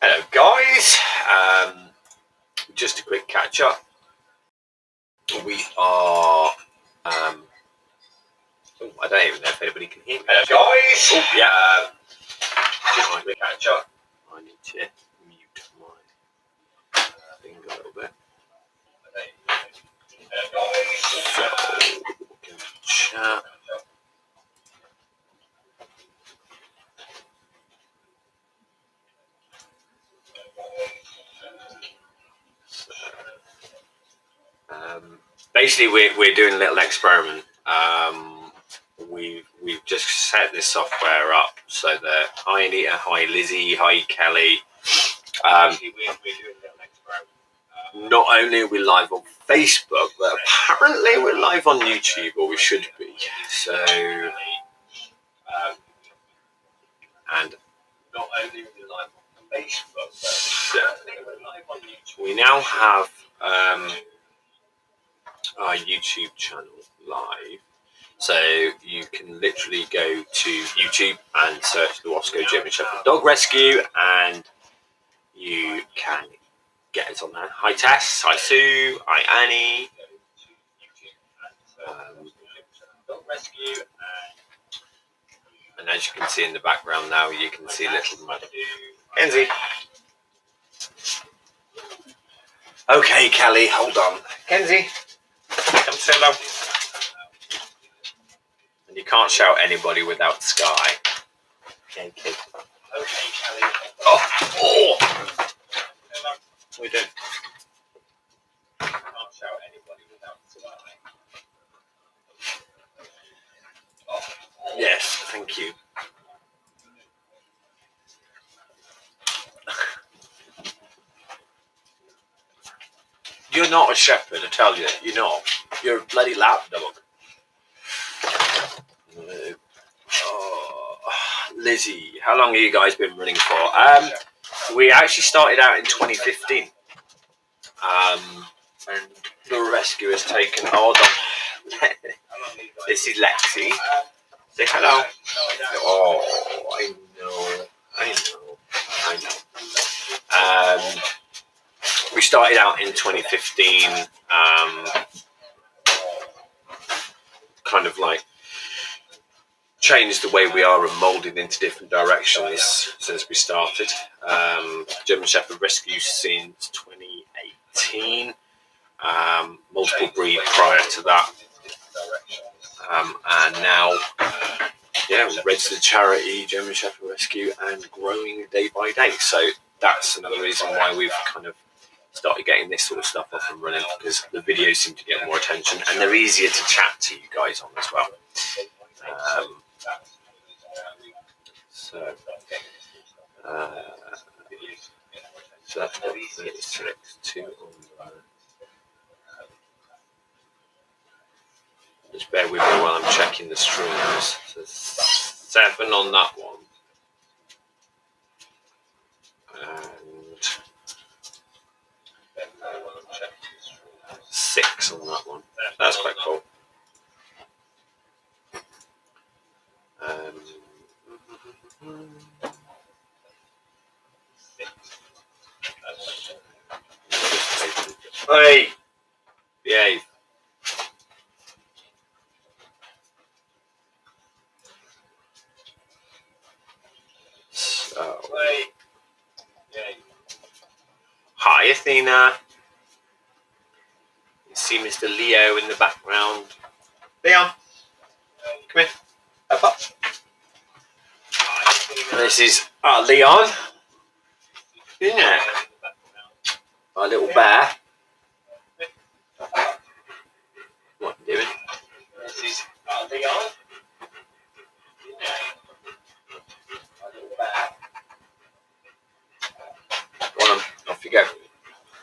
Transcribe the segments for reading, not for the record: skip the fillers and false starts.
Hello guys, just a quick catch up. We are, I don't even know if anybody can hear me. Hello guys. Oh yeah, just a quick catch up. I need to mute my thing a little bit. Hello guys. So, we can chat. Basically, we're doing a little experiment. We've just set this software up so that hi Anita, hi Lizzie, hi Kelly. We're doing a little experiment. Not only are we live on Facebook, but apparently we're live on YouTube, or we should be. So, and Not only are we live on Facebook, so but we're live on YouTube. we now have our YouTube channel live. So you can literally go to YouTube and search Luosko German Shepherd Dog Rescue, and you can get us on there. Hi Tess, hi Sue, hi Annie. And as you can see in the background now, you can see little Kenzie. Okay, Kelly, hold on. Kenzie, come say hello. And you can't shout anybody without Sky. Okay, kid. Okay, Kelly. Oh! We don't. Can't shout anybody without Sky. Yes, thank you. You're not a shepherd, I tell you. You're not. You're a bloody lapdog. Oh, Lizzie, how long have you guys been running for? We actually started out in 2015. And the rescue has taken. Hold on. This is Lexi. Say hello. Oh, I know. We started out in 2015, kind of like changed the way we are and moulded into different directions since we started. German Shepherd Rescue since 2018, multiple breed prior to that, and now, yeah, registered charity, German Shepherd Rescue, and growing day by day. So that's another reason why we've kind of started getting this sort of stuff up and running, because the videos seem to get more attention and they're easier to chat to you guys on as well. So that's what 36, 2 on that. Just bear with me while I'm checking the streams. So 7 on that one. And 6 on that one. That's quite cool. Hey, behave. So, hi, Athena. You see Mr. Leo in the background. Leon, come here. Up, up. This is our Leon. Isn't it? Our little bear. What are you doing? This is Leon. Go on, off you go.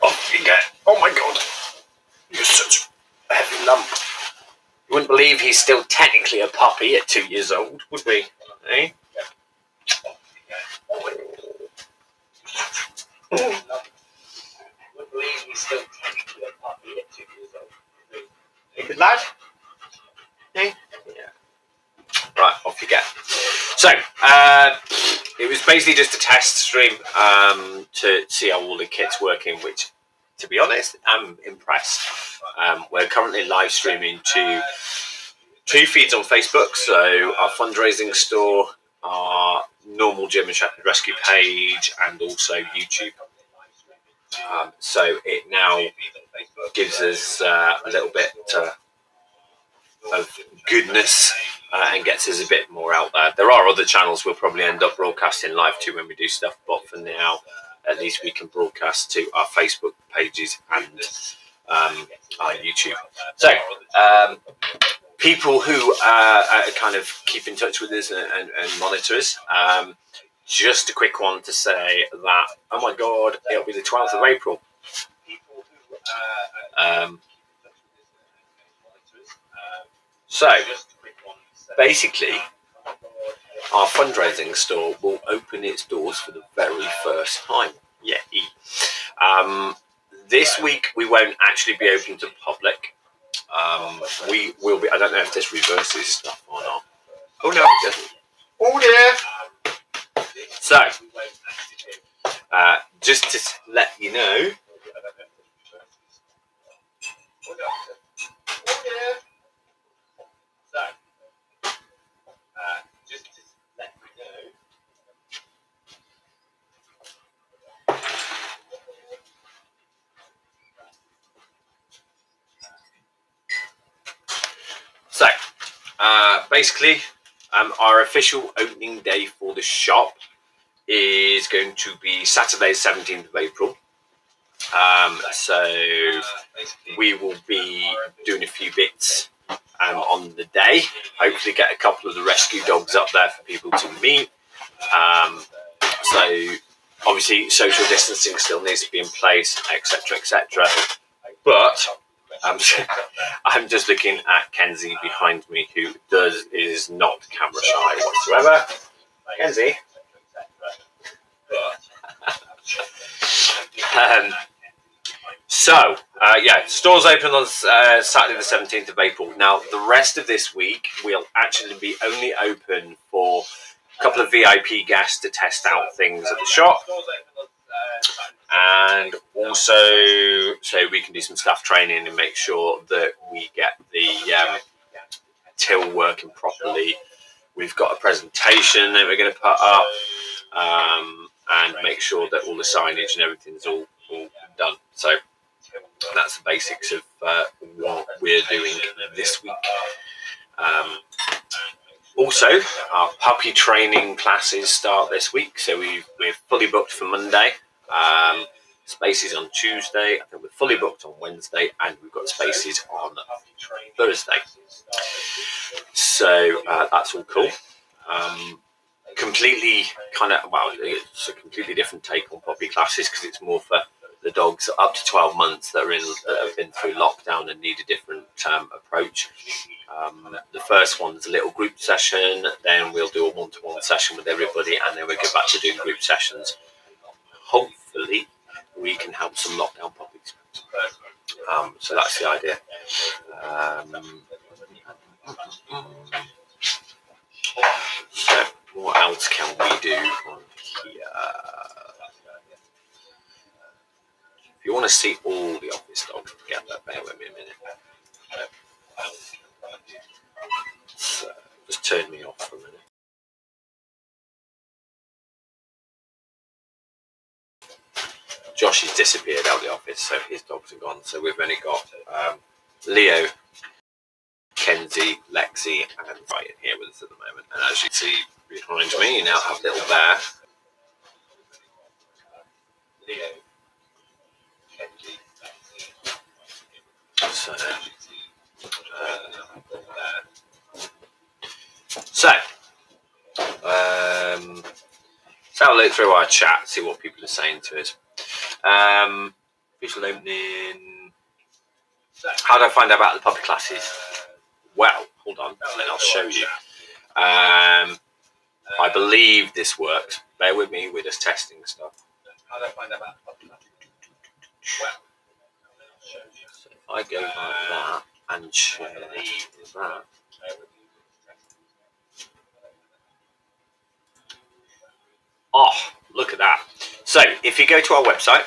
Off you go. Oh my god. You're such a heavy lump. You wouldn't believe he's still technically a puppy at 2 years old, would we? Eh? Would believe he's still technically a puppy at 2 years old. You good lad? Eh? Yeah. Right, off you go. So, it was basically just a test stream to see how all the kit's working, which, to be honest, I'm impressed. We're currently live streaming to 2 feeds on Facebook, so our fundraising store, our normal German Shepherd Rescue page, and also YouTube. So it now gives us a little bit of goodness and gets us a bit more out there. There are other channels we'll probably end up broadcasting live to when we do stuff, but for now, at least we can broadcast to our Facebook pages and our YouTube. So, people who kind of keep in touch with us and monitor us, just a quick one to say that, oh my God, it'll be the 12th of April. So, basically, our fundraising store will open its doors for the very first time. Yay! This week we won't actually be open to public. We will be. I don't know if this reverses stuff or not. Oh no, it doesn't. Oh dear. So, just to let you know. So, basically, our official opening day for the shop is going to be Saturday, 17th of April. So we will be doing a few bits on the day. Hopefully get a couple of the rescue dogs up there for people to meet. So obviously social distancing still needs to be in place, etc., etc. But I'm just looking at Kenzie behind me, who is not camera shy whatsoever. Kenzie. Stores open on Saturday the 17th of April. Now, the rest of this week will actually be only open for a couple of VIP guests to test out things at the shop. And also, so we can do some staff training and make sure that we get the till working properly. We've got a presentation that we're going to put up and make sure that all the signage and everything's all done. So that's the basics of what we're doing this week. Also, our puppy training classes start this week, so we're fully booked for Monday. Spaces on Tuesday. I think we're fully booked on Wednesday, and we've got spaces on Thursday. So that's all cool. Completely it's a completely different take on puppy classes because it's more for the dogs up to 12 months that have been through lockdown and need a different approach. The first one's a little group session, then we'll do a one-to-one session with everybody, and then we'll go back to doing group sessions. Hopefully, we can help some lockdown puppies. So that's the idea. So what else can we do on here? If you want to see all the office dogs together, bear with me a minute. So just turn me off for a minute. Josh has disappeared out of the office, so his dogs are gone. So we've only got Leo, Kenzie, Lexi, and Ryan here with us at the moment. And as you see behind me, you now have little Bear. Leo, Kenzie, Lexi. So let's have a look through our chat, see what people are saying to us. Official opening. How do I find out about the puppy classes? Well, hold on, and then I'll show you. I believe this works. Bear with me, we're just testing stuff. How do I find out about the puppy classes? Well, so if I go like that and share that. Oh, look at that. So if you go to our website,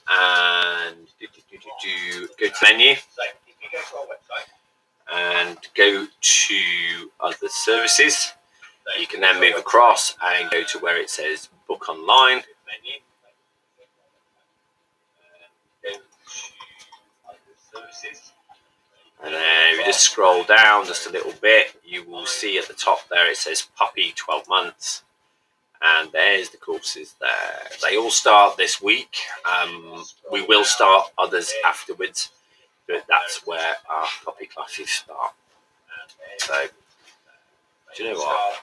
and go to menu and go to other services, you can then move across and go to where it says book online. And then if you just scroll down just a little bit, you will see at the top there it says puppy 12 months. And there's the courses there. They all start this week. We will start others afterwards, but that's where our puppy classes start. So, do you know what?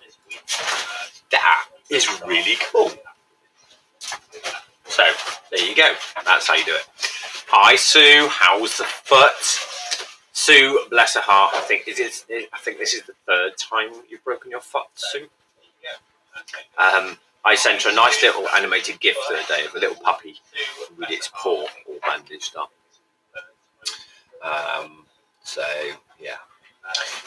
That is really cool. So, there you go. That's how you do it. Hi, Sue. How's the foot? Sue, bless her heart. I think this is the third time you've broken your foot, Sue. I sent her a nice little animated GIF the other day of a little puppy with its paw all bandaged up. So yeah.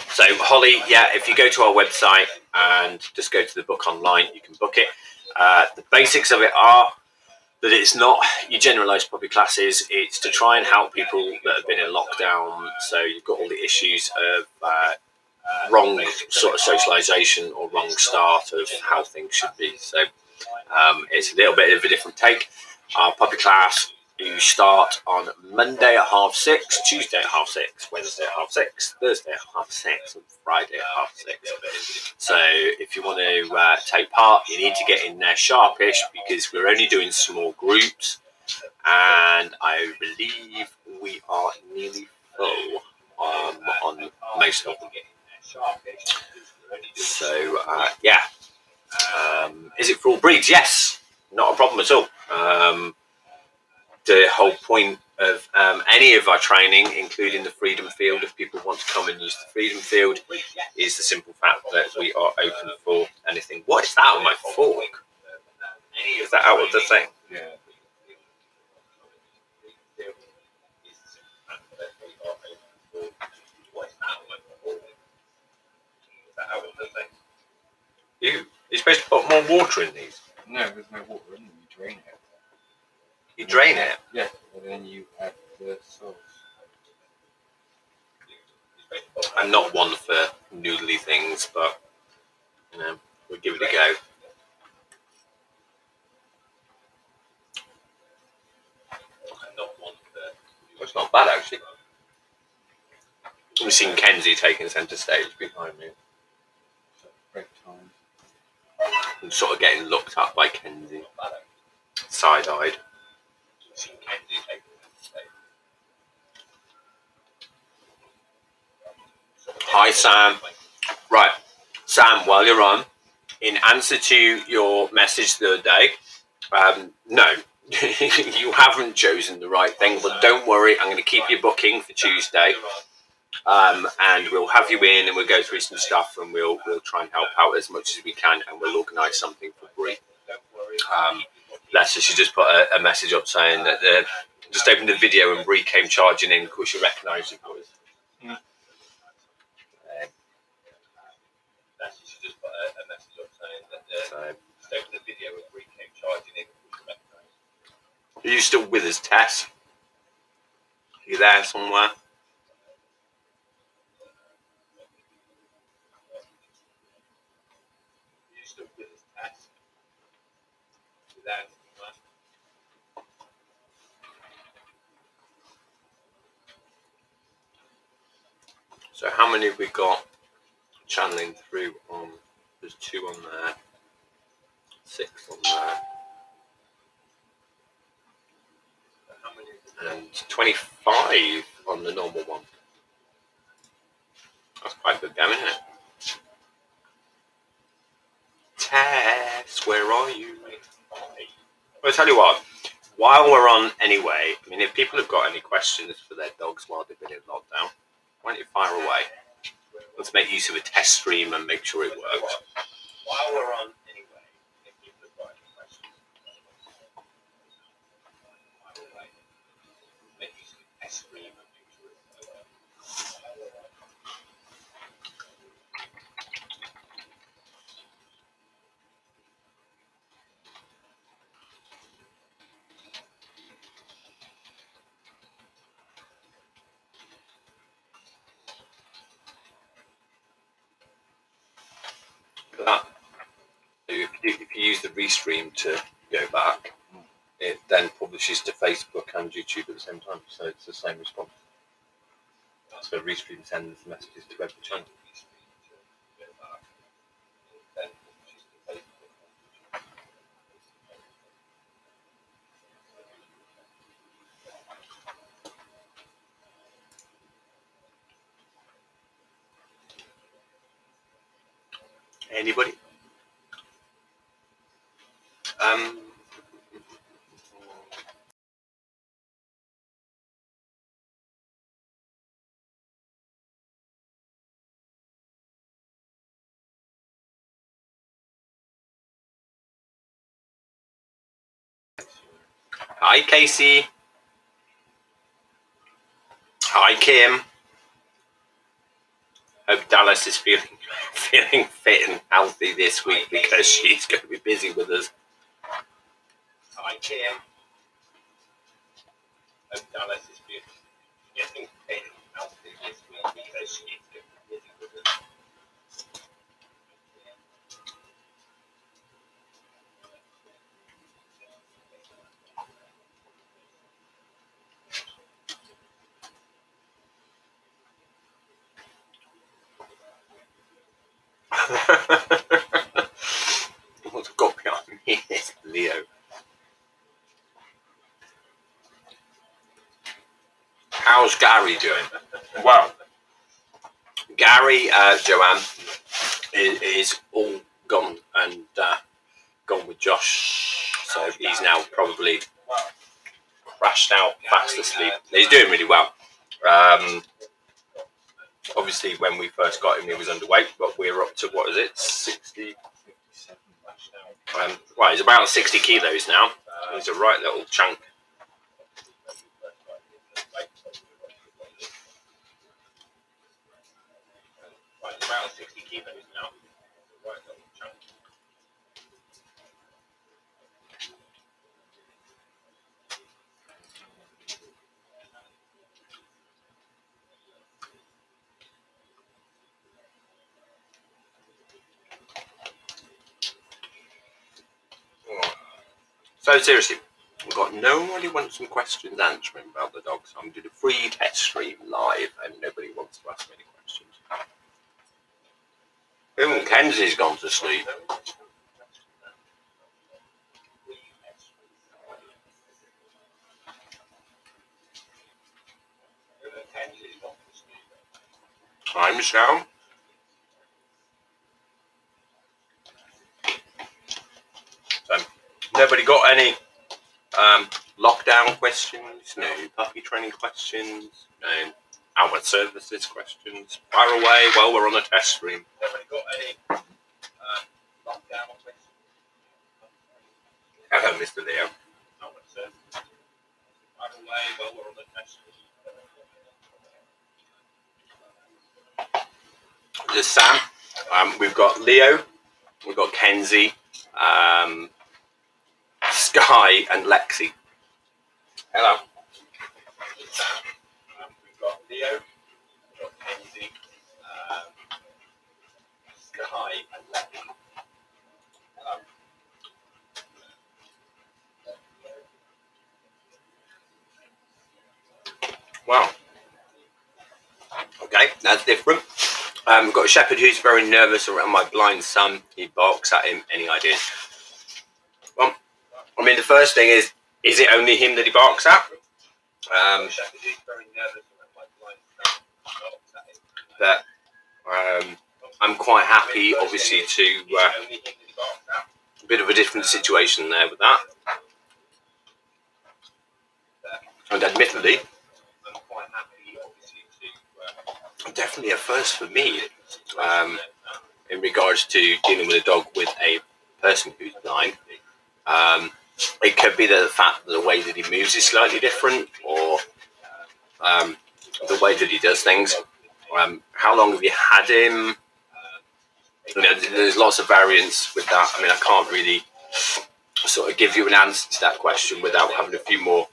So Holly, yeah, if you go to our website and just go to the book online, you can book it. The basics of it are that it's not your generalised puppy classes. It's to try and help people that have been in lockdown. So you've got all the issues of wrong sort of socialisation or wrong start of how things should be. So it's a little bit of a different take. Our puppy class, you start on Monday at 6:30, Tuesday at 6:30, Wednesday at 6:30, Thursday at 6:30, and Friday at 6:30. So if you want to take part, you need to get in there sharpish because we're only doing small groups, and I believe we are nearly full on most of them. So yeah, is it for all breeds? Yes, not a problem at all. The whole point of any of our training, including the Freedom Field, if people want to come and use the Freedom Field, is the simple fact that we are open for anything. What is that on my fork? Is that out of the thing? Yeah. You're supposed to put more water in these. No, there's no water in them. You drain it. You drain it? Yeah, and then you add the sauce. I'm not one for noodly things, but you know, we'll give it a go. It's not bad actually. We've seen Kenzie taking centre stage behind me. Break time. I'm sort of getting looked at by Kenzie, side-eyed. Hi Sam. Right, Sam, while you're on, in answer to your message the other day, no, you haven't chosen the right thing, but don't worry, I'm going to keep you booking for Tuesday, and we'll have you in and we'll go through some stuff and we'll try and help out as much as we can, and we'll organise something for Brie. Bless her, she just put a message up saying that just opened the video and Brie came charging in. Of course, you recognise your voice. Mm. She just put a message up saying that just opened the video and Brie came charging in. Are you still with us, Tess? Are you there somewhere? So how many have we got channeling through on? There's 2 on there, 6 on there, and 25 on the normal one. That's quite good going, isn't it? Tess, where are you? Well, I'll tell you what, while we're on anyway, I mean, if people have got any questions for their dogs while they've been in lockdown, why don't you fire away? Let's make use of a test stream and make sure it works. While we're on anyway, if people have got any questions, make use of a test stream and make sure it works. that. If you use the restream to go back, it then publishes to Facebook and YouTube at the same time, so it's the same response. So restream sends messages to every channel. Anybody? Hi, Casey. Hi, Kim. Hope Dallas is feeling fit and healthy this week because she's going to be busy with us. Hi, Kim. Hope Dallas is feeling fit and healthy this week because she's going to be busy with us. What's got behind me is Leo. How's Gary doing? Well, Gary, Joanne, is all gone and gone with Josh, so he's now probably crashed out, fast asleep. He's doing really well. Obviously, when we first got him, he was underweight, but we're up to, what is it, 60? Well, he's about 60 kilos now. He's a right little chunk. He's about 60 kilos now. Right little chunk. So seriously, we've got nobody wants some questions answering about the dog, so I'm doing a free test stream live and nobody wants to ask me any questions. Even Kenzie's gone to sleep. Hi, Michelle. So, nobody got any lockdown questions, no puppy training questions, no outward services questions. Fire away while we're on a test stream. Nobody got any lockdown questions? Hello, Mr. Leo. Outward services. Fire away while we're on a test stream. This is Sam. We've got Leo, we've got Kenzie, Sky, and Lexi. Hello. This is Sam. We've got Leo, we've got Kenzie, Sky, and Lexi. Hello. Wow. Okay, that's different. We've got a shepherd who's very nervous around my blind son. He barks at him. Any ideas? Well, I mean, the first thing is it only him that he barks at? But I'm quite happy, obviously, to a bit of a different situation there with that. And admittedly, definitely a first for me in regards to dealing with a dog with a person who's blind. It could be the fact that the way that he moves is slightly different, or the way that he does things. How long have you had him? You know, there's lots of variance with that. I mean, I can't really sort of give you an answer to that question without having a few more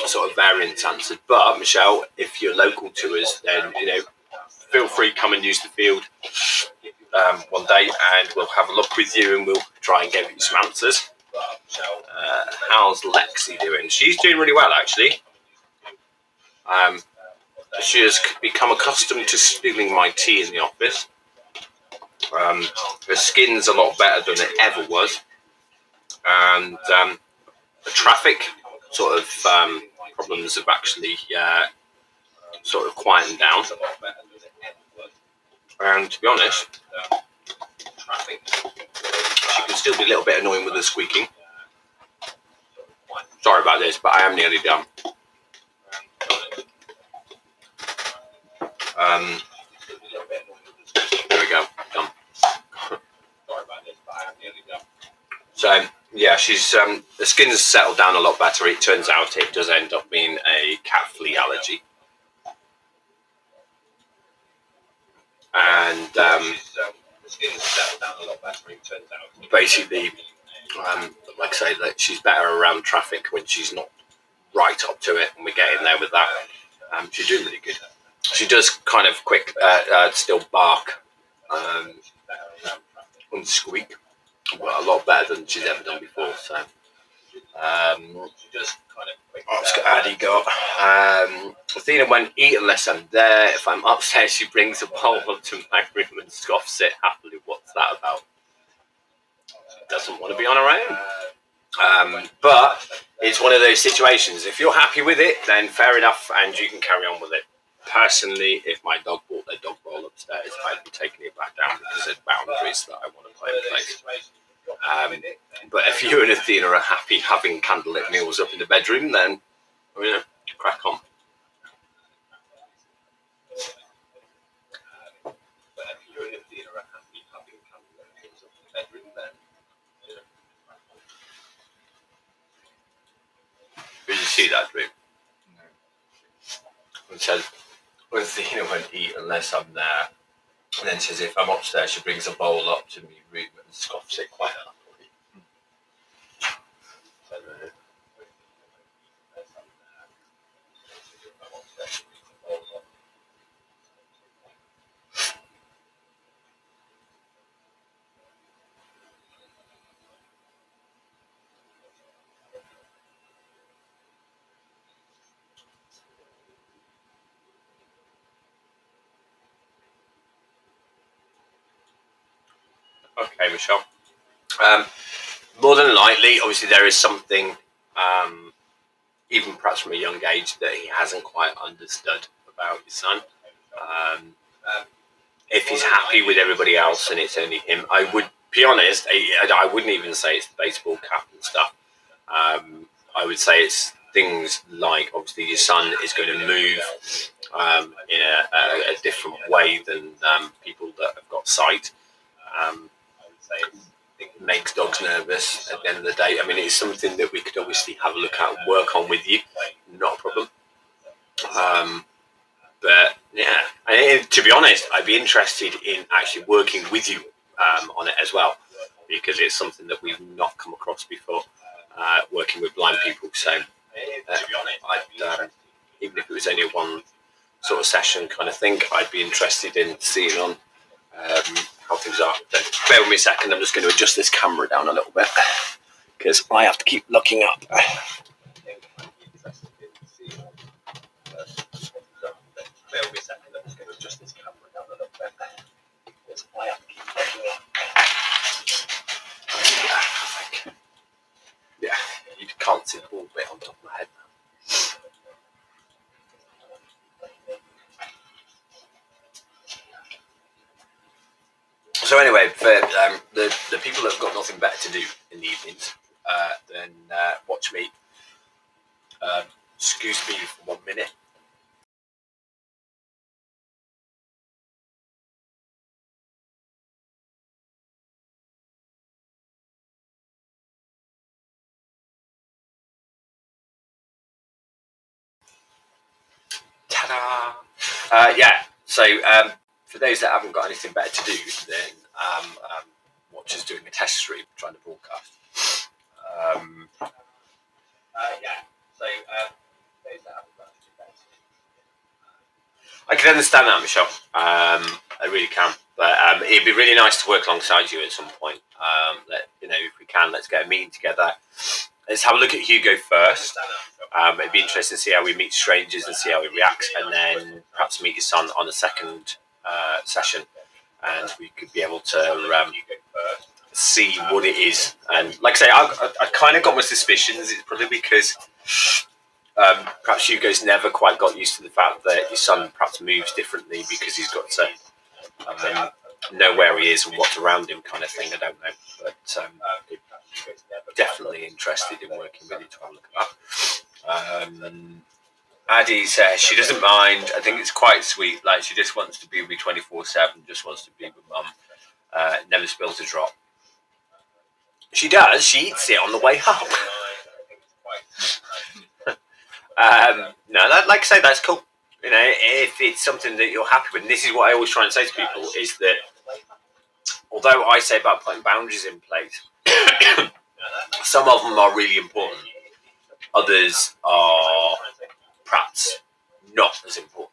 sort of variants answered. But Michelle, if you're local to us, then feel free, come and use the field. one day, and we'll have a look with you, and we'll try and give you some answers. How's Lexi doing? She's doing really well, actually. She has become accustomed to spilling my tea in the office. Her skin's a lot better than it ever was, and the traffic sort of problems have actually sort of quietened down. And to be honest, she can still be a little bit annoying with the squeaking. Sorry about this, but I am nearly done. There we go, done. So yeah, she's the skin's settled down a lot better. It turns out it does end up being a cat flea allergy, and basically, like I say, that she's better around traffic when she's not right up to it, and we get in there with that. She's doing really good. She does kind of still bark and squeak, but a lot better than she's ever done before. So, what's Addy got? Athena won't eat unless I'm there. If I'm upstairs, she brings a bowl up to my room and scoffs it happily. What's that about? She doesn't want to be on her own. But it's one of those situations. If you're happy with it, then fair enough, and you can carry on with it. Personally, if my dog brought their dog bowl upstairs, I'd be taking it back down because there's boundaries that I want to play in place. But if you and Athena are happy having candlelit meals up in the bedroom, then crack on. Did you see that, Drew? No. It says, Athena won't eat unless I'm there. And then says, if I'm upstairs, she brings a bowl up to me room and scoffs it quite happily. Okay, Michelle. More than likely, obviously, there is something, even perhaps from a young age, that he hasn't quite understood about his son. If he's happy with everybody else and it's only him, I would be honest, I wouldn't even say it's the baseball cap and stuff. I would say it's things like, obviously, your son is going to move in a different way than people that have got sight. It makes dogs nervous at the end of the day. I mean, it's something that we could obviously have a look at and work on with you. Not a problem. But yeah, to be honest, I'd be interested in actually working with you on it as well, because it's something that we've not come across before, working with blind people. So even if it was only one sort of session kind of thing, I'd be interested in seeing on how things are. So bear with me a second, I'm just going to adjust this camera down a little bit because I have to keep looking up. Yeah, you can't see the ball bit on top of my head now. So anyway, for the people that have got nothing better to do in the evenings, then watch me. Excuse me for 1 minute. Ta-da! Yeah, so for those that haven't got anything better to do, then watch us doing a test stream, trying to broadcast. I can understand that, Michelle. I really can. But it'd be really nice to work alongside you at some point. If we can, let's get a meeting together. Let's have a look at Hugo first. It'd be interesting to see how we meet strangers and see how he reacts, and then perhaps meet his son on a second session, and we could be able to see what it is. And like I say, I kind of got my suspicions. It's probably because perhaps Hugo's never quite got used to the fact that his son perhaps moves differently because he's got to know where he is and what's around him, kind of thing. I don't know, but definitely interested in working with you to have a look at that. Addie says she doesn't mind. I think it's quite sweet. Like, she just wants to be with me 24/7. Just wants to be with mum. Never spills a drop. She does. She eats it on the way home. No, like I say, that's cool. You know, if it's something that you're happy with, and this is what I always try and say to people, is that although I say about putting boundaries in place, some of them are really important. Others are perhaps not as important.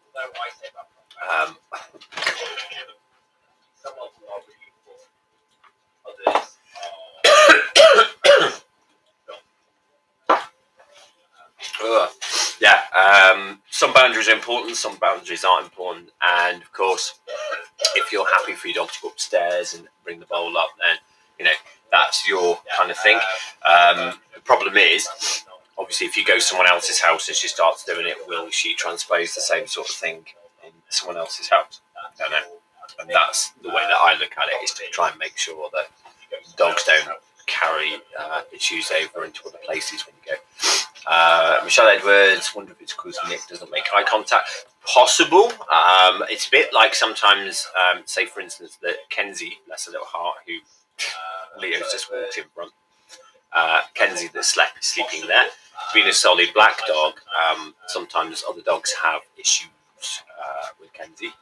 Some boundaries are important, some boundaries aren't important, and of course, if you're happy for your dog to go upstairs and bring the bowl up, then that's your kind of thing. The problem is, obviously, if you go to someone else's house and she starts doing it, will she transpose the same sort of thing in someone else's house? I don't know. And that's the way that I look at it, is to try and make sure that dogs don't carry issues over into other places when you go. Michelle Edwards, wonder if it's because Nick doesn't make eye contact. Possible. It's a bit like sometimes, say for instance, that Kenzie, bless her little heart, who Leo's just walked in front. Kenzie that's sleeping there, being a solid black dog, sometimes other dogs have issues with Kenzie,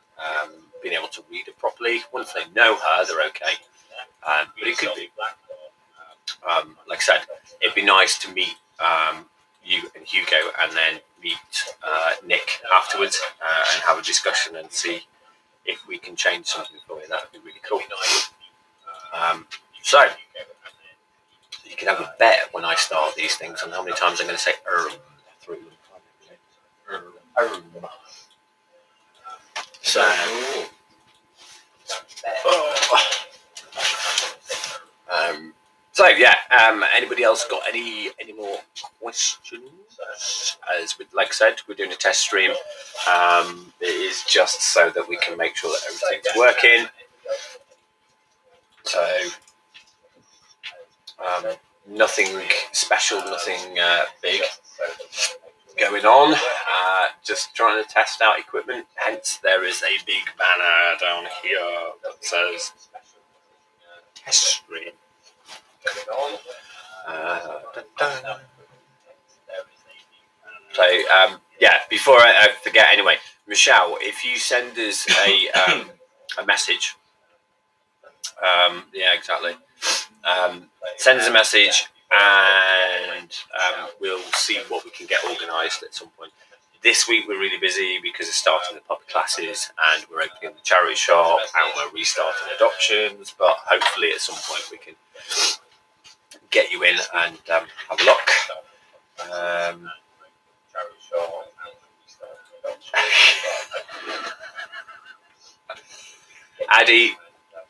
being able to read her properly. Once they know her, they're okay. But it could be. Like I said, it'd be nice to meet you and Hugo, and then meet Nick afterwards, and have a discussion and see if we can change something for you. That would be really cool. So you can have a bet when I start these things on how many times I'm going to say through them. Anybody else got any more questions? As with, like I said, we're doing a test stream. It is just so that we can make sure that everything's working. So nothing special, nothing big going on. Just trying to test out equipment. Hence, there is a big banner down here that says test stream. Before I forget, anyway, Michelle, if you send us a message, send us a message, and we'll see what we can get organised at some point. This week we're really busy because of starting the puppy classes, and we're opening the charity shop, and we're restarting adoptions. But hopefully, at some point, we can get you in and have a look. Addie,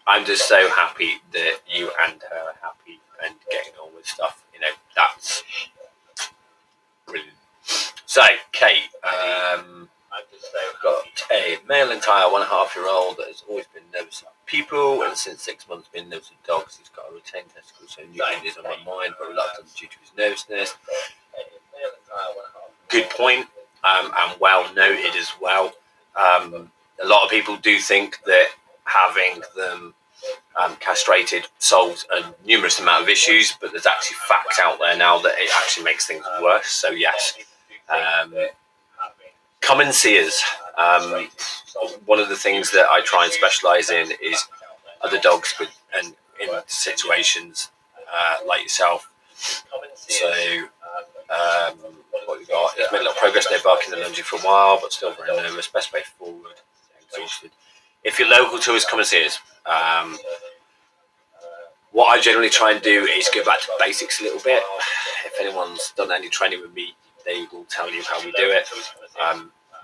I'm just so happy that you and her are happy and getting on with stuff. That's brilliant. So, Kate, got a male entire 1.5-year-old that has always been nervous about people, and since 6 months been nervous with dogs. He's got a retained testicle, so new is on my mind, but reluctant due to his nervousness. Good point, and well noted as well. A lot of people do think that having them castrated solves a numerous amount of issues, but there's actually facts out there now that it actually makes things worse. So yes, come and see us. One of the things that I try and specialise in is other dogs in situations like yourself. So what we got? He's made a lot of progress, no barking and lunging for a while, but still very nervous. Best way forward. Exhausted. if you're local to us, come and see us. What I generally try and do is go back to basics a little bit. If anyone's done any training with me, they will tell you how we do it.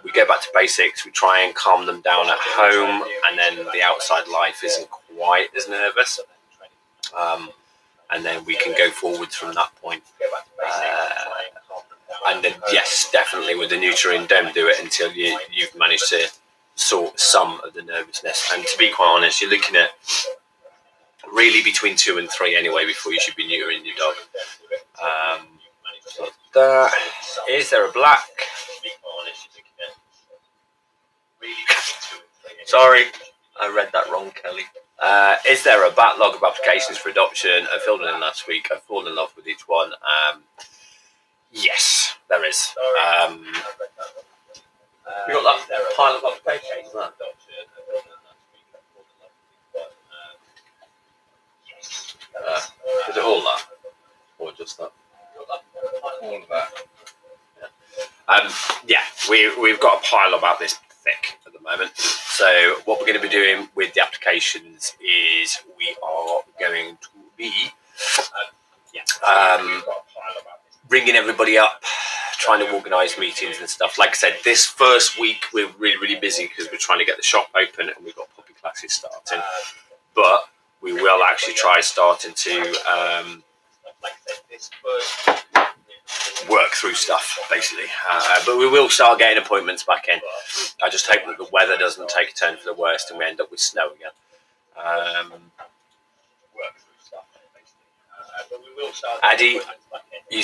We go back to basics. We try and calm them down at home, and then the outside life isn't quite as nervous. And then we can go forwards from that point. And then, yes, definitely with the neutering, don't do it until you've managed to sort some of the nervousness. And to be quite honest, you're looking at really between 2 and 3 anyway before you should be neutering your dog. Is there a black? Sorry, I read that wrong, Kelly. Is there a backlog of applications for adoption? I filled it in last week. I've fallen in love with each one. Yes, there is. We got that pile of applications. Is it all that, or just that? All of that. Yeah, we've got a pile about this thick at the moment. So what we're going to be doing with the applications is we are going to be ringing everybody up, trying to organise meetings and stuff. Like I said, this first week we're really, really busy because we're trying to get the shop open and we've got puppy classes starting. But we will actually try starting to work through stuff, basically. But we will start getting appointments back in. I just hope that the weather doesn't take a turn for the worst and we end up with snow again. Addy, you're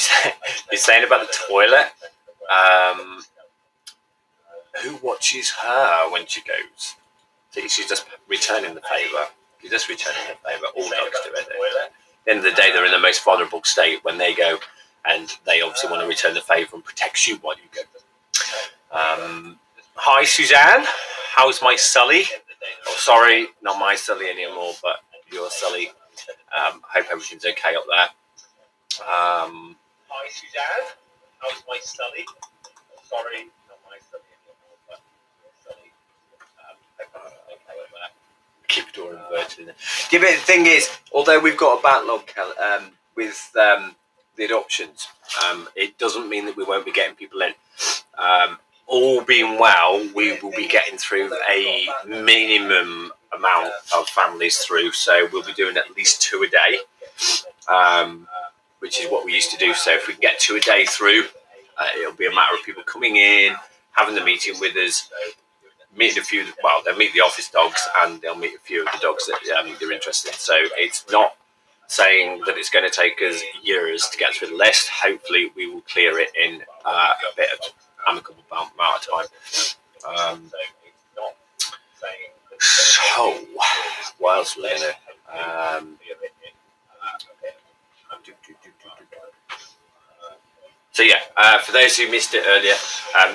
saying about the toilet. Who watches her when she goes? She's just returning the favour. You're just returning the favour. All dogs do it. At the end of the day, they're in the most vulnerable state when they go, and they obviously want to return the favour and protect you while you go. Hi, Suzanne. How's my Sully? Oh, sorry, not my Sully anymore, but your Sully. Hope everything's okay up there. Hi, Suzanne. How's my Sully? Sorry, not my Sully anymore, but your Sully. Hope everything's okay up there. Keep the door inverted in there. Yeah, but the thing is, although we've got a backlog with the adoptions, it doesn't mean that we won't be getting people in. All being well, we will be getting through a minimum amount of families through, so we'll be doing at least 2 a day, which is what we used to do. So if we can get 2 a day through, it'll be a matter of people coming in, having the meeting with us, meeting a few. Well, they'll meet the office dogs and they'll meet a few of the dogs that they're interested in. So it's not saying that it's going to take us years to get through the list. Hopefully we will clear it in a bit of amicable amount of time. So what else was in it? So yeah, for those who missed it earlier,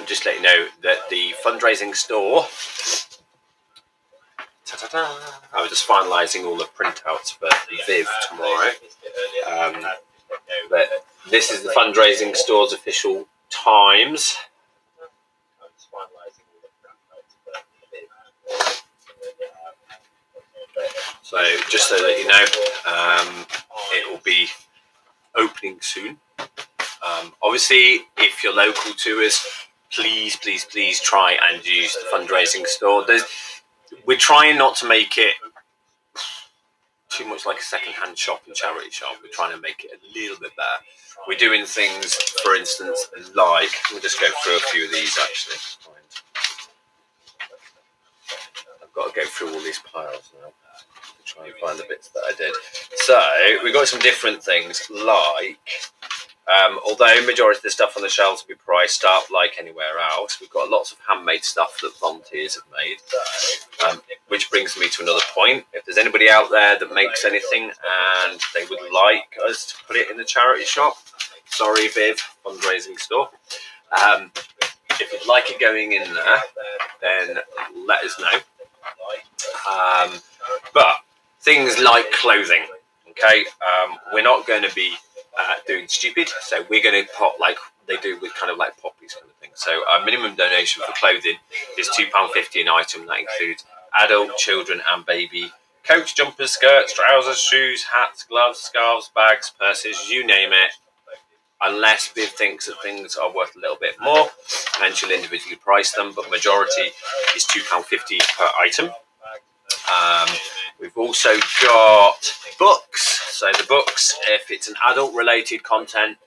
just let you know that the fundraising store. I was just finalising all the printouts for Viv tomorrow. But this is the fundraising store's official times. So just so that you know, it will be opening soon. Obviously, if you're local to us, please try and use the fundraising store. We're trying not to make it too much like a second-hand shop and charity shop. We're trying to make it a little bit better. We're doing things, for instance, like, we'll just go through a few of these actually. I've got to go through all these piles now to try and find the bits that I did. So, we've got some different things like, although majority of the stuff on the shelves will be priced up like anywhere else, we've got lots of handmade stuff that volunteers have made, which brings me to another point. If there's anybody out there that makes anything and they would like us to put it in the charity shop, sorry Viv, fundraising store, if you'd like it going in there, then let us know. But things like clothing, okay, we're not going to be doing stupid, so we're going to put like they do with kind of like poppies kind of thing. So our minimum donation for clothing is £2.50 an item. That includes adult, children, and baby. Coats, jumpers, skirts, trousers, shoes, hats, gloves, scarves, bags, purses, you name it. Unless Viv thinks that things are worth a little bit more, and she'll individually price them, but majority is £2.50 per item. We've also got books. So the books, if it's an adult-related content,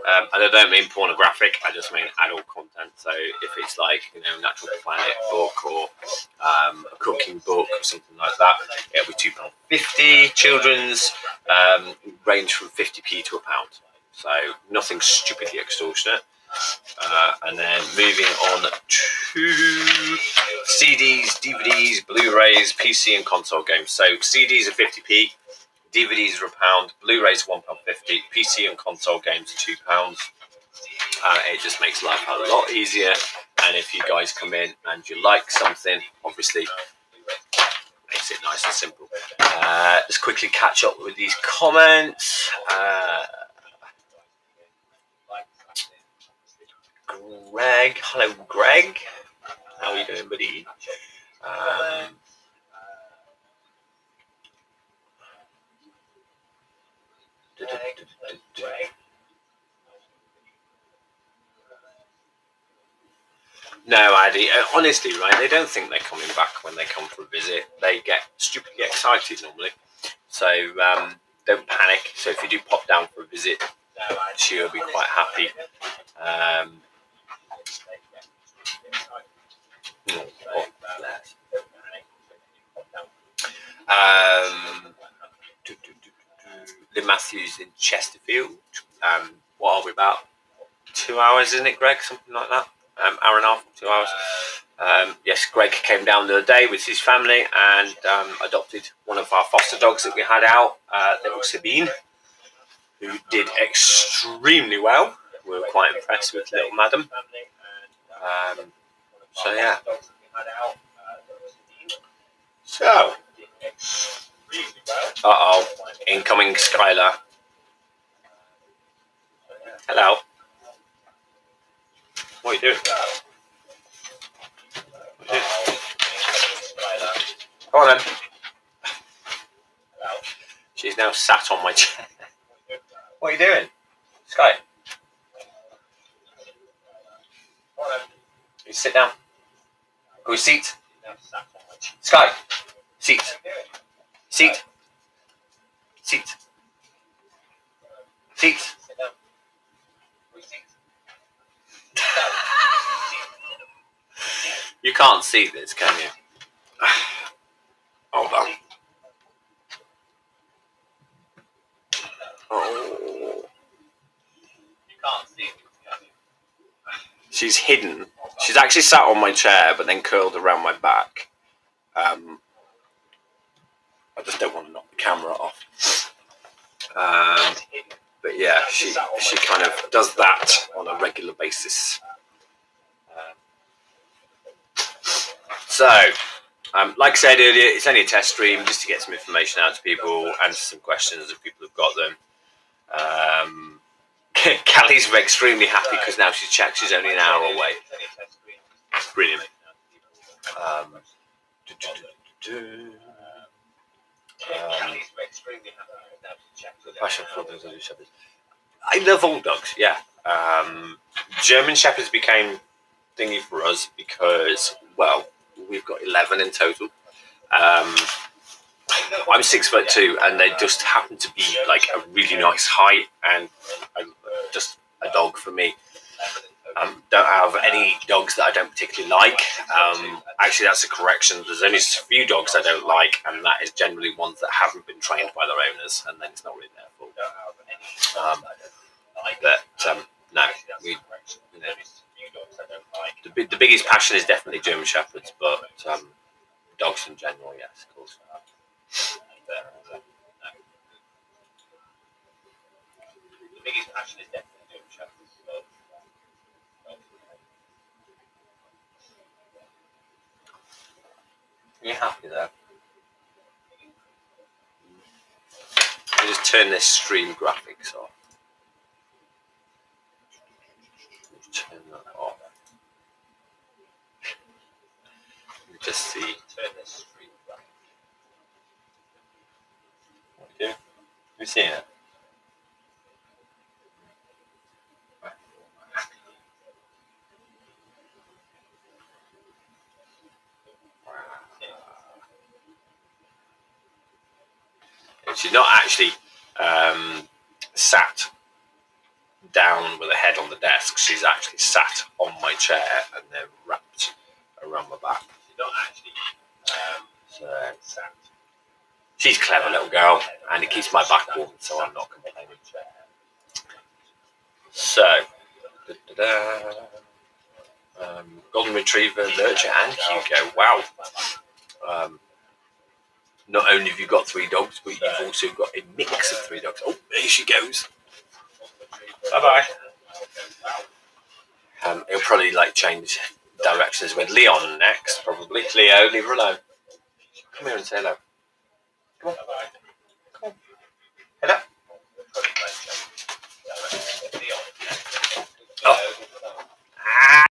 and I don't mean pornographic, I just mean adult content. So if it's like, Natural Planet book or a cooking book or something like that, it'll be £2.50. Children's range from 50p to £1. So nothing stupidly extortionate. And then moving on to CDs, DVDs, Blu-rays, PC and console games. So CDs are 50p, DVDs are £1, Blu-rays £1.50, PC and console games are £2. It just makes life a lot easier. And if you guys come in and you like something, obviously makes it nice and simple. Let's quickly catch up with these comments. Greg, hello Greg, how are you doing, buddy? No, Addy, honestly, right, they don't think they're coming back when they come for a visit. They get stupidly excited normally, so don't panic. So if you do pop down for a visit, she'll be quite happy. Lynn Matthews in Chesterfield. What are we about? 2 hours, isn't it, Greg? Something like that. Hour and a half, 2 hours. Yes, Greg came down the other day with his family and adopted one of our foster dogs that we had out, little Sabine, who did extremely well. We were quite impressed with little madam. So yeah. So, incoming Skylar. Hello. What are you doing? Come on then. She's now sat on my chair. What are you doing? Sky. You sit down. Go seat. Sky. Seat. Seat. Seat. Seat. You can't see this, can you? Hold on. Oh. You can't see this, can you? She's hidden. She's actually sat on my chair, but then curled around my back. I just don't want to knock the camera off. But yeah, she kind of does that on a regular basis. So, like I said earlier, it's only a test stream just to get some information out to people, answer some questions if people have got them. Callie's extremely happy because now she's checked she's only an hour away. Brilliant. Passion for dogs and shepherds. I love all dogs, yeah. German shepherds became thingy for us because, well, we've got 11 in total. I'm 6'2", and they just happen to be like a really nice height and just a dog for me. Don't have any dogs that I don't particularly like. Actually, that's a correction. There's only a few dogs I don't like, and that is generally ones that haven't been trained by their owners, and then it's not really their fault. No, the biggest passion is definitely German shepherds, but dogs in general, yes, of course. The biggest passion is definitely German shepherds, but are you happy there? I'll just turn this stream graphics off. Turn that off. Just see. Turn this street right. What do you do? You see it? She's not actually sat down with her head on the desk. She's actually sat on my chair and then wrapped around my back. She's not actually So sat. she's a clever little girl, and it keeps my back warm, so I'm not complaining. So, Golden Retriever, Lurcher, and Hugo. Wow. Not only have you got 3 dogs, but you've also got a mix of 3 dogs. Oh, there she goes. Bye-bye. It'll probably change directions with Leon next, probably. Leo, leave her alone. Come here and say hello. Come on. Come on. Hello. Oh. Ah.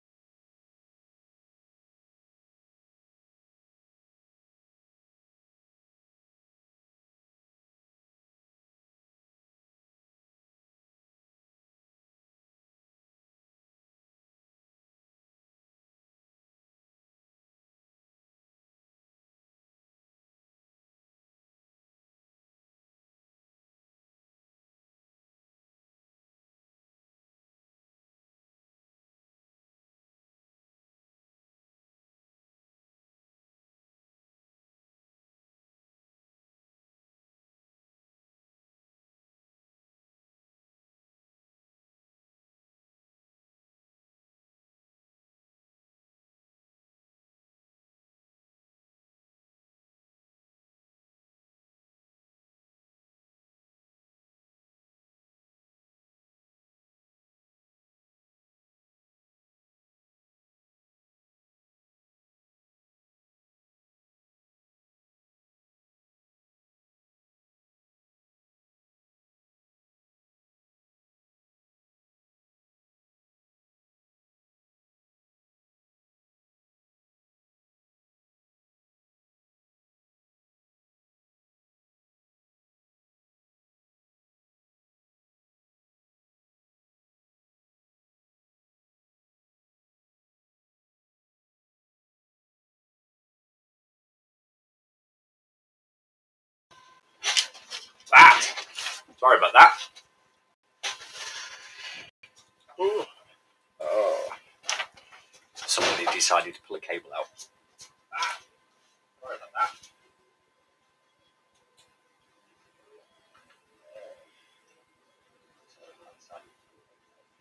Sorry about that. Ooh. Oh. Somebody decided to pull a cable out. Sorry about that.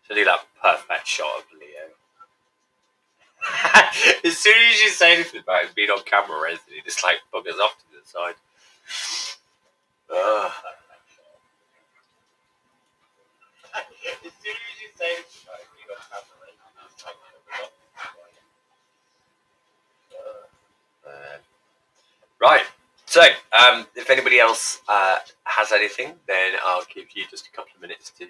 So do that perfect shot of Leo. As soon as you say anything about him being on camera, isn't he just buggers off to the side. As soon as you say anything about being on camera, Right. So, if anybody else has anything, then I'll give you just a couple of minutes to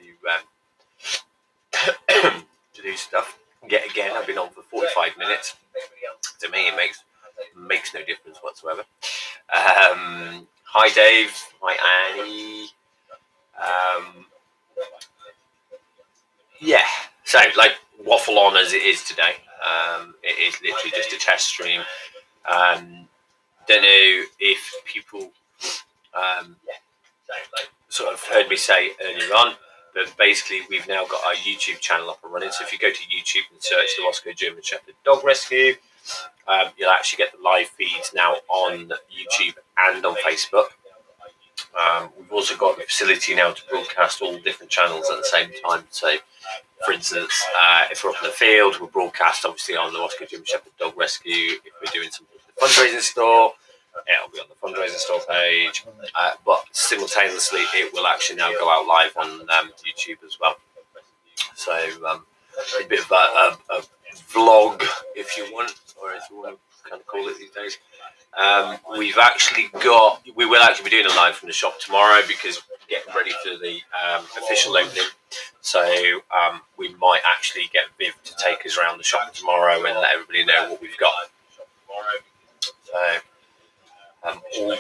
to do stuff. Again, I've been on for 45 minutes. To me, it makes no difference whatsoever. Hi, Dave. Hi, Annie. Yeah. So, waffle on as it is today. It is literally just a test stream. Don't know if people sort of heard me say earlier on, but basically we've now got our YouTube channel up and running. So if you go to YouTube and search Luosko German Shepherd Dog Rescue, you'll actually get the live feeds now on YouTube and on Facebook. We've also got the facility now to broadcast all different channels at the same time. So, for instance, if we're up in the field, we'll broadcast obviously on the Luosko German Shepherd Dog Rescue. If we're doing something for the fundraising store, it'll be on the fundraising store page. But simultaneously, it will actually now go out live on YouTube as well. So, a bit of a vlog, if you want, or if you want to kind of call it these days. We will actually be doing a live from the shop tomorrow because we're getting ready for the official opening. So we might actually get Viv to take us around the shop tomorrow and let everybody know what we've got.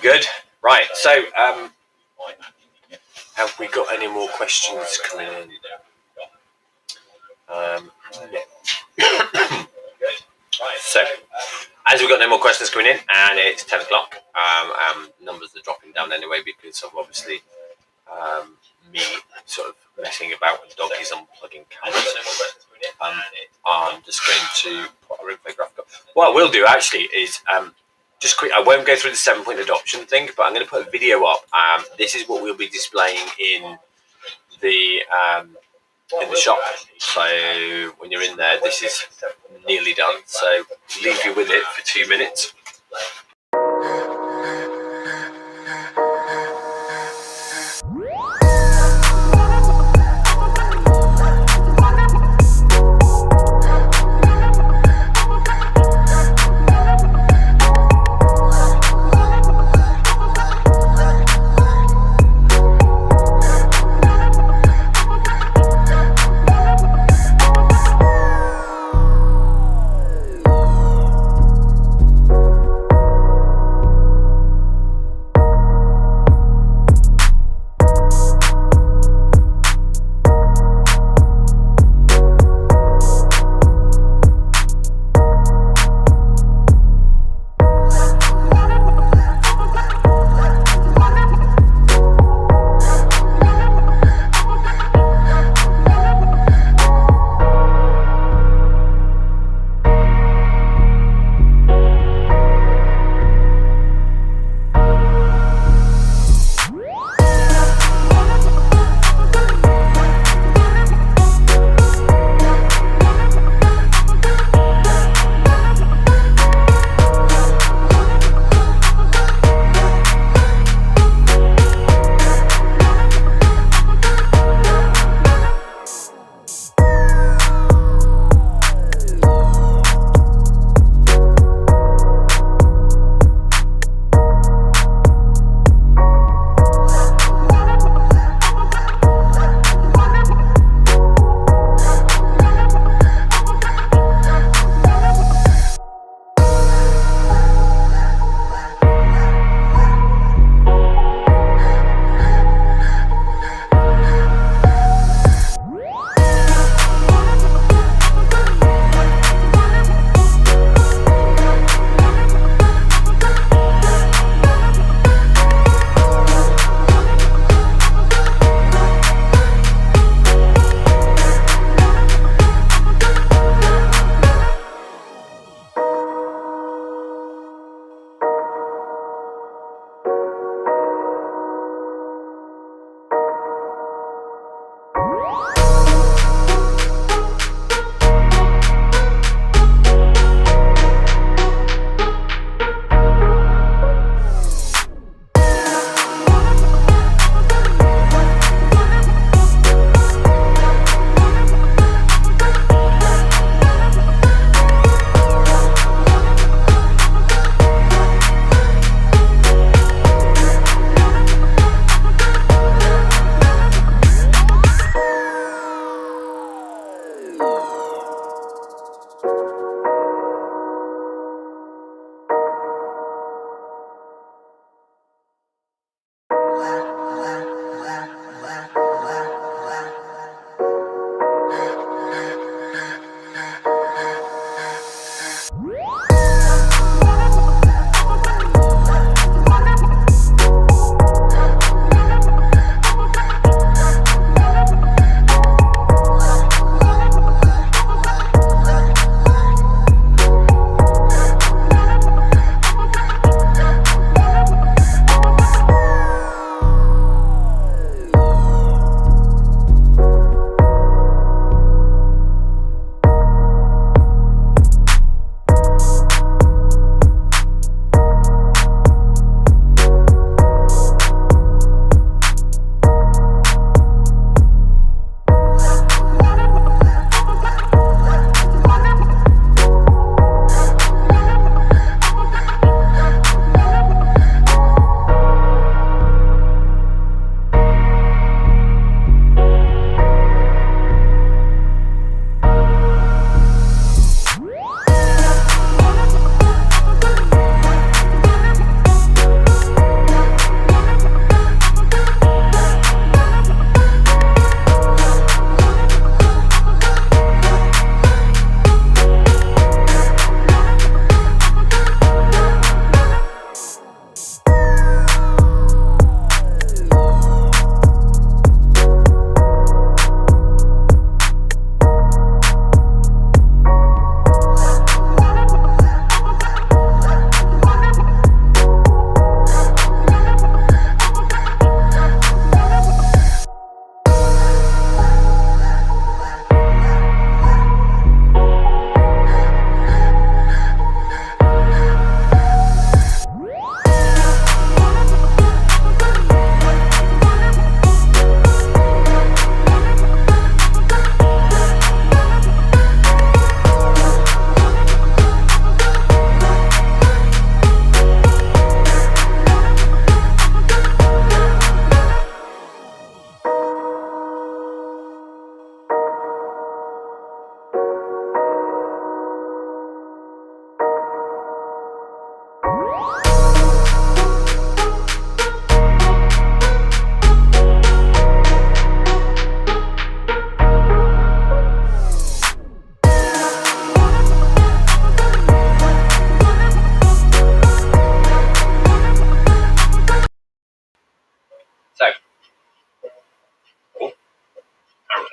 Good. Right. So, have we got any more questions coming in? So, as we've got no more questions coming in, and it's 10 o'clock, numbers are dropping down anyway because of obviously me sort of messing about with doggies, unplugging cameras. I'm just going to put a infographic up. What I will do actually is just quick. I won't go through the 7-point adoption thing, but I'm going to put a video up. This is what we'll be displaying in the shop. So when you're in there, this is nearly done. So leave you with it for 2 minutes.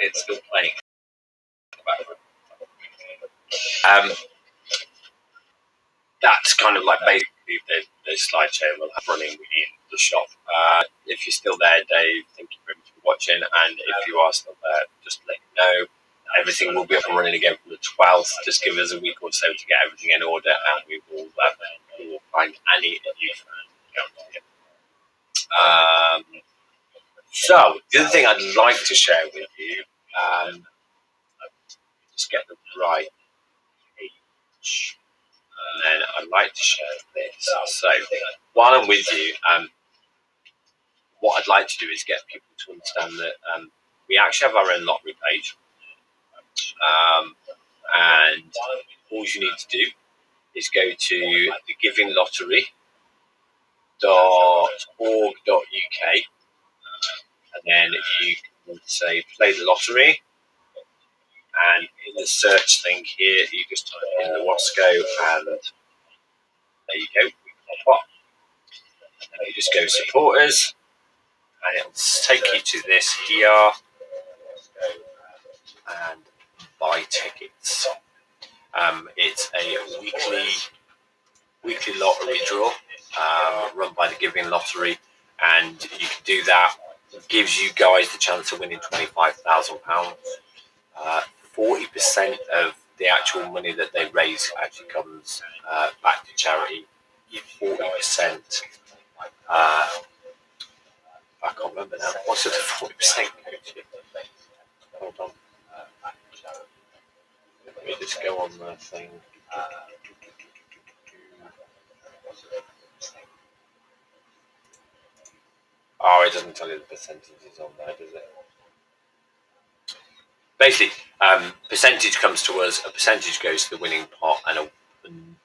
it's still playing. That's kind of like basically the slideshow we'll have running in the shop. If you're still there, Dave, thank you very much for watching. And if you are still there, just let me know. Everything will be up and running again from the 12th. Just give us a week or so to get everything in order, and we will find Annie and you. So the other thing I'd like to share with you, just get the right page, and then I'd like to share this. So while I'm with you, what I'd like to do is get people to understand that we actually have our own lottery page, and all you need to do is go to thegivinglottery.org.uk, and then you can say play the lottery, and in the search thing here you just type in Luosko, and there you go, pop up, and then you just go supporters, and it'll take you to this here and buy tickets. It's a weekly lottery draw run by the Giving Lottery, and you can do that. It gives you guys the chance of winning £25,000. 40% of the actual money that they raise actually comes back to charity. 40%. I can't remember now. What's the 40% go to? Hold on. Let me just go on the thing. Oh, it doesn't tell you the percentages on there, does it? Basically, percentage comes to us, a percentage goes to the winning pot, and a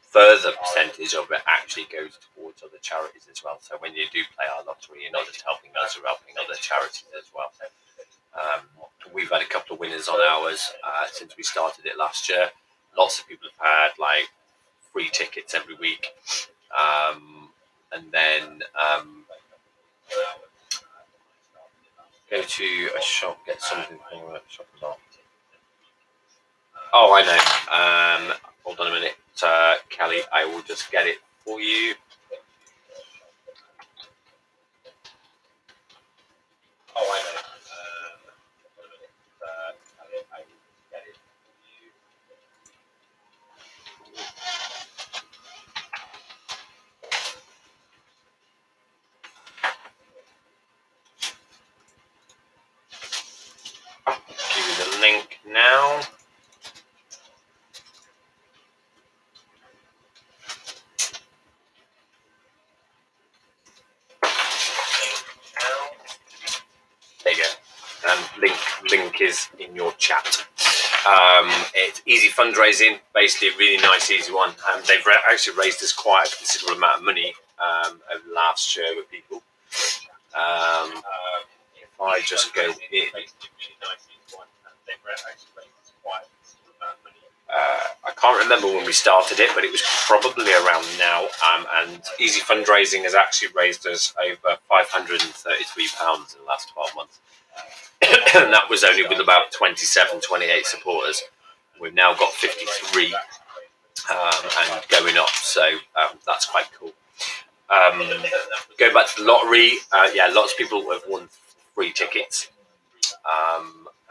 further percentage of it actually goes towards other charities as well. So when you do play our lottery, you're not just helping us, you're helping other charities as well. We've had a couple of winners on ours since we started it last year. Lots of people have had like free tickets every week, and then go to a shop, get something for a shop as well. Oh, I know. Hold on a minute, Kelly. I will just get it for you. Oh, I know. Give you the link now. There you go. Link is in your chat. It's easy fundraising, basically a really nice, easy one. They've actually raised us quite a considerable amount of money over the last year with people. If I just go in, I can't remember when we started it, but it was probably around now. And easy fundraising has actually raised us over £533 in the last 12 months. And that was only with about 27, 28 supporters. We've now got 53 and going up, so that's quite cool. Going back to the lottery, lots of people have won free tickets,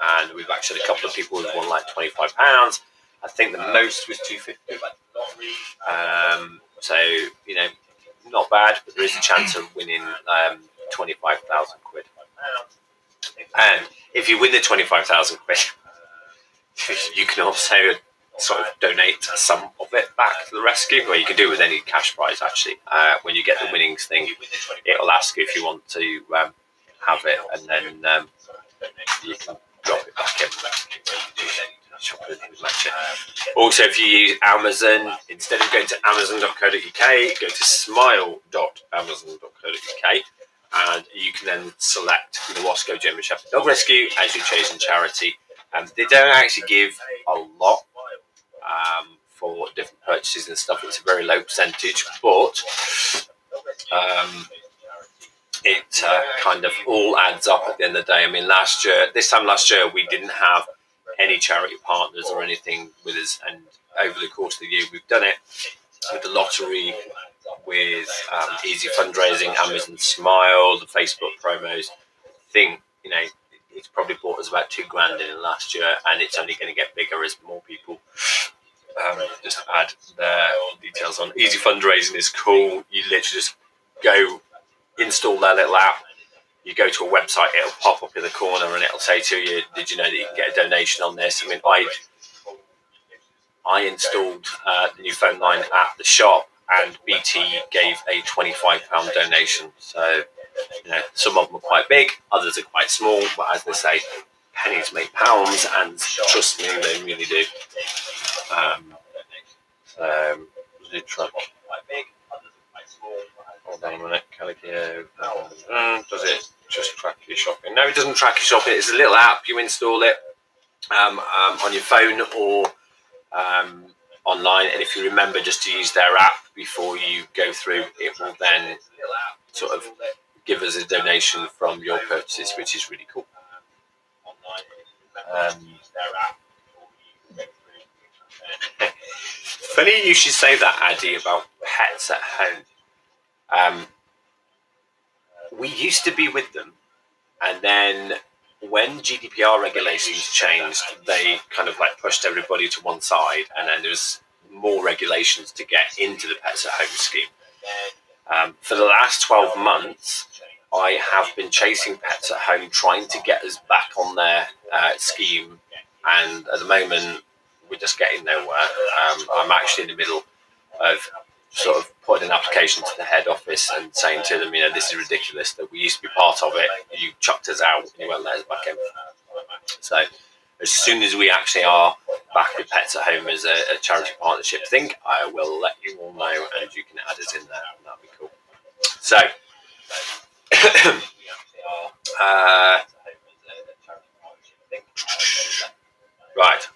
and we've actually had a couple of people who've won like £25. I think the most was £250. So you know, not bad, but there is a chance of winning £25,000. And if you win the £25,000, you can also sort of donate some of it back to the rescue, or you can do it with any cash prize actually. When you get the winnings thing, it'll ask you if you want to have it, and then you can drop it back in. Also, if you use Amazon, instead of going to amazon.co.uk, go to smile.amazon.co.uk, and you can then select the Luosko German Shepherd Dog Rescue as your chosen charity. They don't actually give a lot for different purchases and stuff. It's a very low percentage, but it kind of all adds up at the end of the day. I mean, this time last year, we didn't have any charity partners or anything with us, and over the course of the year, we've done it with the lottery, with easy fundraising, Amazon Smile, the Facebook promos. It's probably bought us about $2,000 in the last year, and it's only going to get bigger as more people just add their details on. Easy fundraising is cool. You literally just go install their little app. You go to a website, it'll pop up in the corner, and it'll say to you, "Did you know that you can get a donation on this?" I mean, I installed the new phone line at the shop, and BT gave a £25 donation. So, some of them are quite big, others are quite small, but as they say, pennies make pounds, and trust me, they really do. The truck. Hold on a minute, Calico. Does it just track your shopping? No, it doesn't track your shopping. It's a little app. You install it on your phone or online, and if you remember just to use their app before you go through, it will then sort of give us a donation from your purchases, which is really cool. Funny you should say that, Addy, about pets at home. We used to be with them, and then when GDPR regulations changed, they kind of like pushed everybody to one side, and then there's more regulations to get into the Pets at Home scheme. For the last 12 months, I have been chasing Pets at Home, trying to get us back on their scheme, and at the moment, we're just getting nowhere. I'm actually in the middle of sort of putting an application to the head office and saying to them, this is ridiculous that we used to be part of it, you chucked us out and you won't let us back in. So as soon as we actually are back with Pets at Home as a charity partnership thing, I will let you all know, and you can add us in there, and that'd be cool. So right,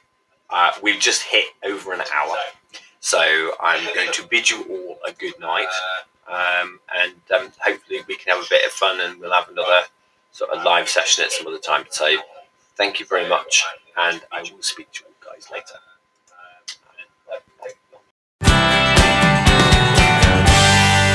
we've just hit over an hour, so I'm going to bid you all a good night, and hopefully we can have a bit of fun, and we'll have another sort of live session at some other time. So thank you very much, and I will speak to you guys later.